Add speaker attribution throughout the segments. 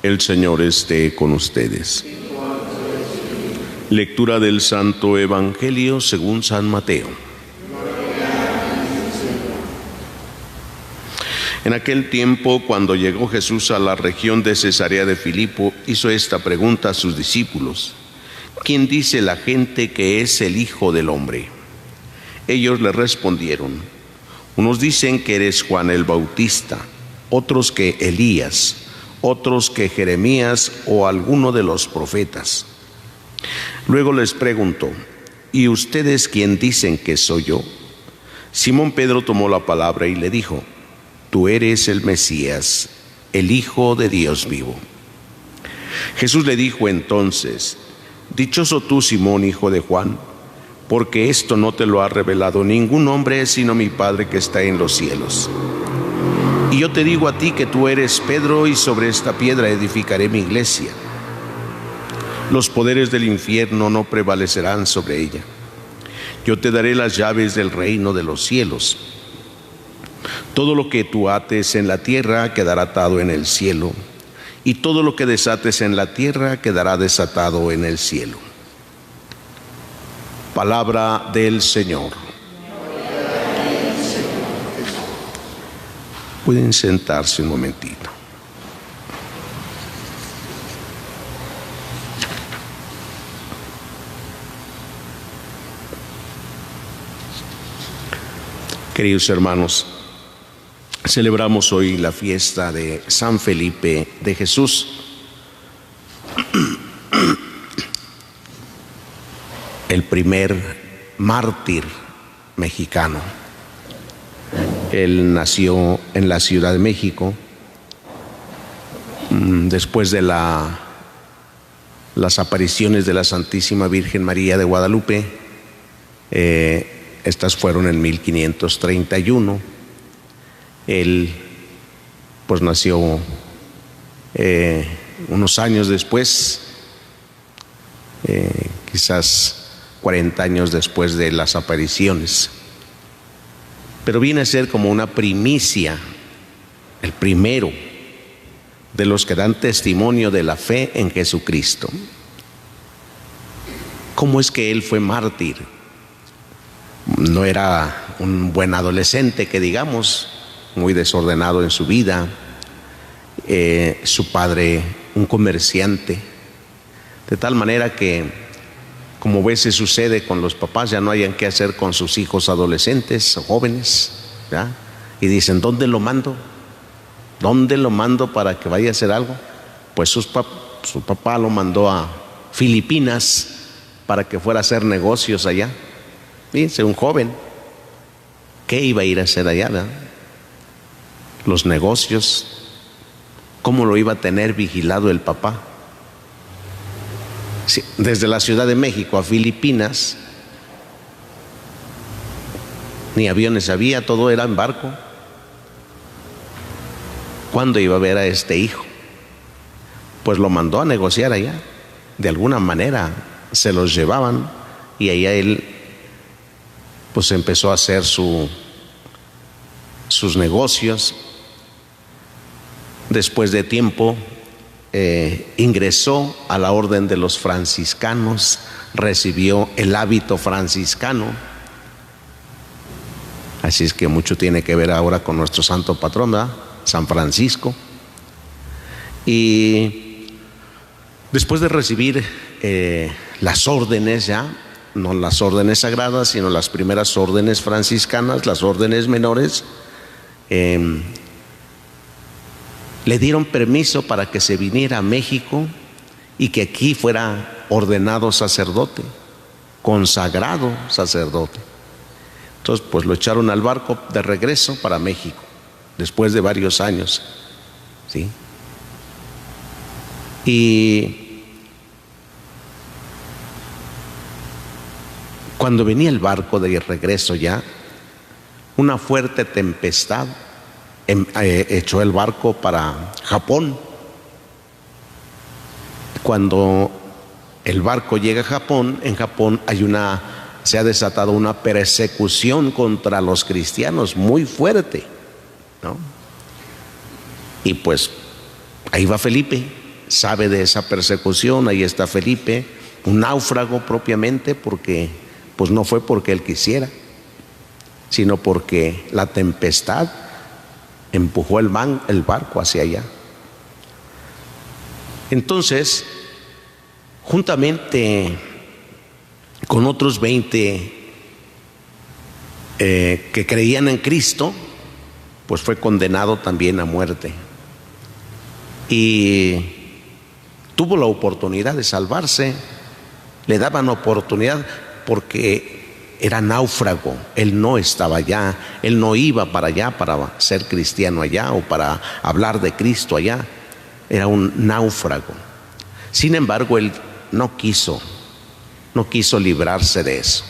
Speaker 1: El Señor esté con ustedes. Lectura del Santo Evangelio según San Mateo. En aquel tiempo, cuando llegó Jesús a la región de Cesarea de Filipo, hizo esta pregunta a sus discípulos: ¿quién dice la gente que es el Hijo del Hombre? Ellos le respondieron: unos dicen que eres Juan el Bautista, otros que Elías, otros que Jeremías o alguno de los profetas. Luego les preguntó: ¿y ustedes quién dicen que soy yo? Simón Pedro tomó la palabra y le dijo: tú eres el Mesías, el Hijo de Dios vivo. Jesús le dijo entonces: dichoso tú, Simón, hijo de Juan, porque esto no te lo ha revelado ningún hombre sino mi Padre que está en los cielos. Y yo te digo a ti que tú eres Pedro, y sobre esta piedra edificaré mi iglesia. Los poderes del infierno no prevalecerán sobre ella. Yo te daré las llaves del reino de los cielos. Todo lo que tú ates en la tierra quedará atado en el cielo, y todo lo que desates en la tierra quedará desatado en el cielo. Palabra del Señor. Pueden sentarse un momentito. Queridos hermanos, celebramos hoy la fiesta de San Felipe de Jesús. El primer mártir mexicano. Él nació en la Ciudad de México después de las apariciones de la Santísima Virgen María de Guadalupe. Estas fueron en 1531. Él pues nació unos años después, quizás 40 años después de las apariciones. Pero viene a ser como una primicia, el primero de los que dan testimonio de la fe en Jesucristo. ¿Cómo es que él fue mártir? No era un buen adolescente, que digamos, muy desordenado en su vida. Su padre, un comerciante, de tal manera que, como a veces sucede con los papás, ya no hayan qué hacer con sus hijos adolescentes o jóvenes, ¿ya? Y dicen: ¿dónde lo mando? ¿Dónde lo mando para que vaya a hacer algo? Pues su papá lo mandó a Filipinas para que fuera a hacer negocios allá. Fíjense, un joven, ¿qué iba a ir a hacer allá, ¿verdad? Los negocios, ¿cómo lo iba a tener vigilado el papá? Sí, desde la Ciudad de México a Filipinas, ni aviones había, todo era en barco. ¿Cuándo iba a ver a este hijo? Pues lo mandó a negociar allá. De alguna manera se los llevaban, y allá él pues empezó a hacer sus negocios. Después de tiempo ingresó a la orden de los franciscanos, recibió el hábito franciscano. Así es que mucho tiene que ver ahora con nuestro santo patrón, ¿verdad? San Francisco. Y después de recibir las órdenes, ya no las órdenes sagradas, sino las primeras órdenes franciscanas, las órdenes menores, le dieron permiso para que se viniera a México y que aquí fuera ordenado sacerdote, consagrado sacerdote. Entonces pues lo echaron al barco de regreso para México, después de varios años, ¿sí? Y cuando venía el barco de regreso ya, una fuerte tempestad echó el barco para Japón. Cuando el barco llega a Japón, en Japón se ha desatado una persecución contra los cristianos muy fuerte, ¿no? Y pues ahí va Felipe, sabe de esa persecución. Ahí está Felipe, un náufrago propiamente, porque pues no fue porque él quisiera, sino porque la tempestad empujó el barco hacia allá. Entonces, juntamente con otros 20 que creían en Cristo, pues fue condenado también a muerte. Y tuvo la oportunidad de salvarse. Le daban oportunidad porque era náufrago. Él no estaba allá, él no iba para allá para ser cristiano allá o para hablar de Cristo allá. Era un náufrago. Sin embargo, él no quiso librarse de eso.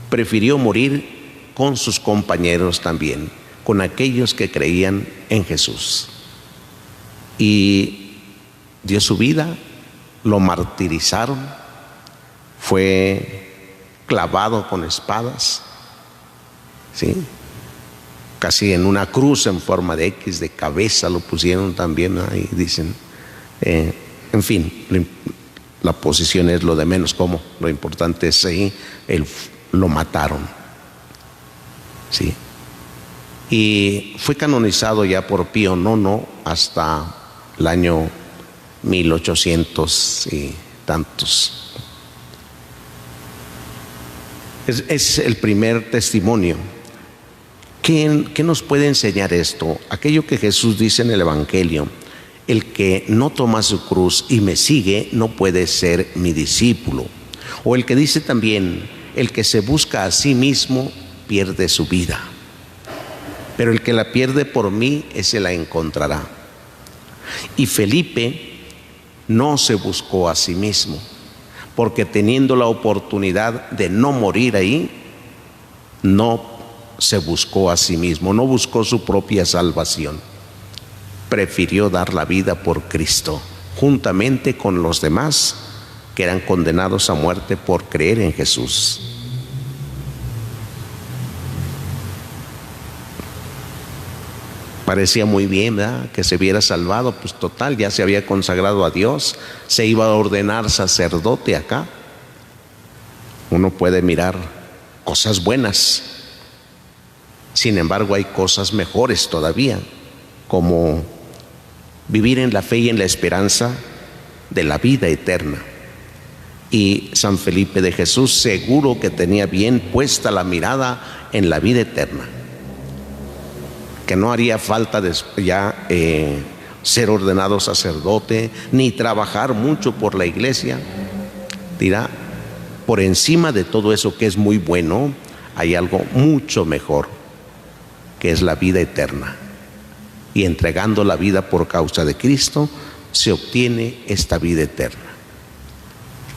Speaker 1: Prefirió morir con sus compañeros también, con aquellos que creían en Jesús. Y dio su vida, lo martirizaron, fue clavado con espadas, ¿sí? Casi en una cruz en forma de X, de cabeza lo pusieron también, ahí dicen. En fin, la posición es lo de menos, como lo importante es ahí, lo mataron, ¿sí? Y fue canonizado ya por Pío IX hasta el año 1800 y tantos. Es el primer testimonio. ¿Qué nos puede enseñar esto? Aquello que Jesús dice en el Evangelio: el que no toma su cruz y me sigue no puede ser mi discípulo. O el que dice también: el que se busca a sí mismo pierde su vida, pero el que la pierde por mí, ese la encontrará. Y Felipe no se buscó a sí mismo, porque teniendo la oportunidad de no morir ahí, no se buscó a sí mismo, no buscó su propia salvación. Prefirió dar la vida por Cristo, juntamente con los demás que eran condenados a muerte por creer en Jesús. Parecía muy bien, ¿verdad?, que se hubiera salvado, pues total, ya se había consagrado a Dios, se iba a ordenar sacerdote acá. Uno puede mirar cosas buenas, sin embargo hay cosas mejores todavía, como vivir en la fe y en la esperanza de la vida eterna. Y San Felipe de Jesús seguro que tenía bien puesta la mirada en la vida eterna, que no haría falta ya ser ordenado sacerdote, ni trabajar mucho por la iglesia. Dirá, por encima de todo eso que es muy bueno, hay algo mucho mejor, que es la vida eterna. Y entregando la vida por causa de Cristo, se obtiene esta vida eterna.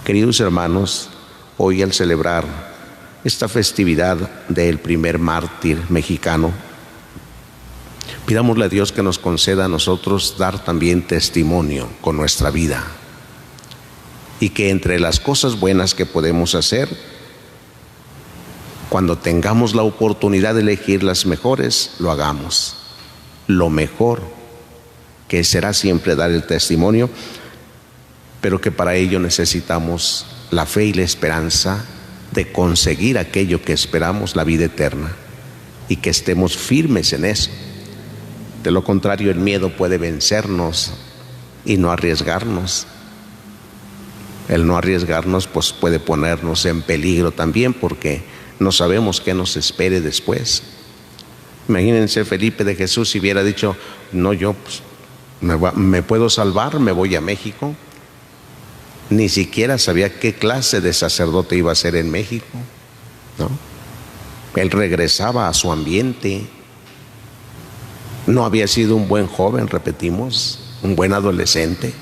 Speaker 1: Queridos hermanos, hoy al celebrar esta festividad del primer mártir mexicano, pidámosle a Dios que nos conceda a nosotros dar también testimonio con nuestra vida, y que entre las cosas buenas que podemos hacer, cuando tengamos la oportunidad de elegir las mejores, lo hagamos. Lo mejor, que será siempre dar el testimonio, pero que para ello necesitamos la fe y la esperanza de conseguir aquello que esperamos, la vida eterna, y que estemos firmes en eso. De lo contrario, el miedo puede vencernos y no arriesgarnos. El no arriesgarnos pues puede ponernos en peligro también, porque no sabemos qué nos espere después. Imagínense Felipe de Jesús si hubiera dicho: no, yo pues, me puedo salvar, me voy a México. Ni siquiera sabía qué clase de sacerdote iba a ser en México, ¿no? Él regresaba a su ambiente. No había sido un buen joven, repetimos, un buen adolescente.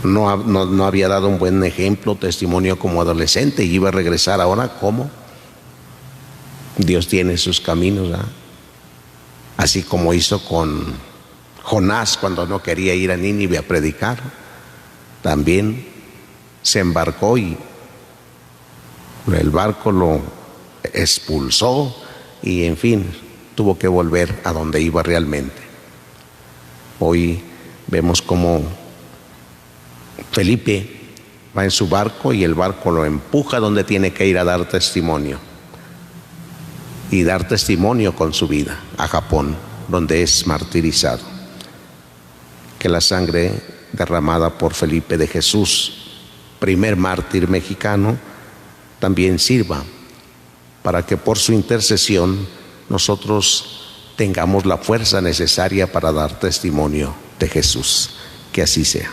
Speaker 1: No había dado un buen ejemplo, testimonio como adolescente, y iba a regresar ahora. ¿Cómo? Dios tiene sus caminos, ¿verdad? Así como hizo con Jonás cuando no quería ir a Nínive a predicar. También se embarcó y el barco lo expulsó, y en fin, tuvo que volver a donde iba realmente. Hoy Vemos como Felipe va en su barco y el barco lo empuja donde tiene que ir a dar testimonio. Y dar testimonio con su vida a Japón, donde es martirizado. Que la sangre derramada por Felipe de Jesús, primer mártir mexicano, también sirva para que por su intercesión nosotros tengamos la fuerza necesaria para dar testimonio de Jesús. Que así sea.